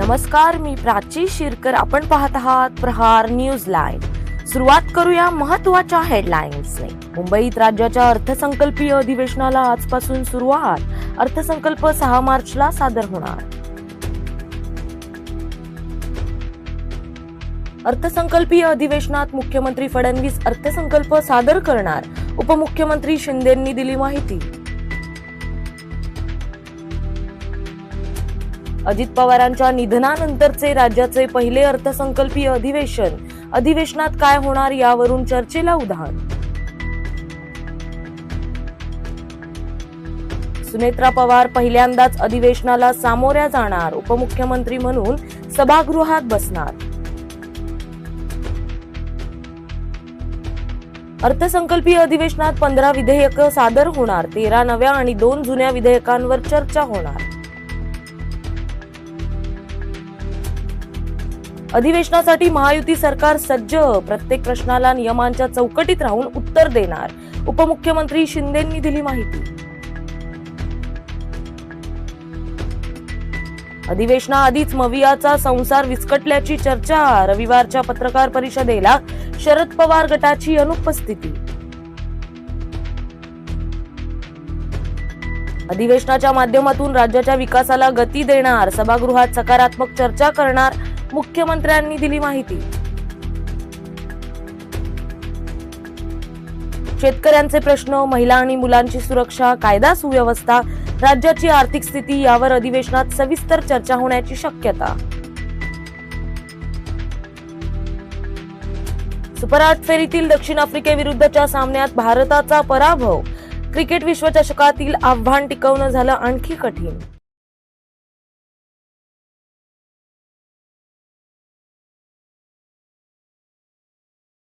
नमस्कार, मी प्राची शिरकर. आपण पाहत आहात प्रहार न्यूज लाईव्ह. सुरुवात करूया महत्त्वाच्या हेडलाईन्सने. मुंबईत राज्याच्या अर्थसंकल्पीय अधिवेशनाला आजपासून सुरुवात. अर्थसंकल्प 6 मार्चला सादर होणार. अर्थसंकल्पीय अधिवेशनात मुख्यमंत्री फडणवीस अर्थसंकल्प सादर करणार. उपमुख्यमंत्री शिंदेंनी दिली माहिती. अजित पवारांच्या निधनानंतरचे राज्याचे पहिले अर्थसंकल्पीय अधिवेशन. अधिवेशनात काय होणार यावरून चर्चेला उधाण. सुनेत्रा पवार पहिल्यांदाच अधिवेशनाला सामोऱ्या जाणार. उपमुख्यमंत्री म्हणून सभागृहात बसणार. अर्थसंकल्पीय अधिवेशनात 15 विधेयकं सादर होणार. 13 नव्या आणि 2 जुन्या विधेयकांवर चर्चा होणार. अधिवेशनासाठी महायुती सरकार सज्ज. प्रत्येक प्रश्नाला नियमांच्या चौकटीत राहून उत्तर देणार. उपमुख्यमंत्री शिंदेंनी दिली माहिती. अधिवेशनाआधीच मवियाचा संसार विस्कटल्याची चर्चा. रविवारच्या पत्रकार परिषदेला शरद पवार गटाची अनुपस्थिती. अधिवेशनाच्या माध्यमातून राज्याच्या विकासाला गती देणार. सभागृहात सकारात्मक चर्चा करणार. मुख्यमंत्र्यांनी दिली माहिती. शेतकऱ्यांचे प्रश्न, महिला आणि मुलांची सुरक्षा, कायदा सुव्यवस्था, राज्याची आर्थिक स्थिती यावर अधिवेशनात सविस्तर चर्चा होण्याची शक्यता. सुपर 8 फेरीतील दक्षिण आफ्रिकेविरुद्धच्या सामन्यात भारताचा पराभव. क्रिकेट विश्वचषकातील आव्हान टिकवणं झालं आणखी कठीण.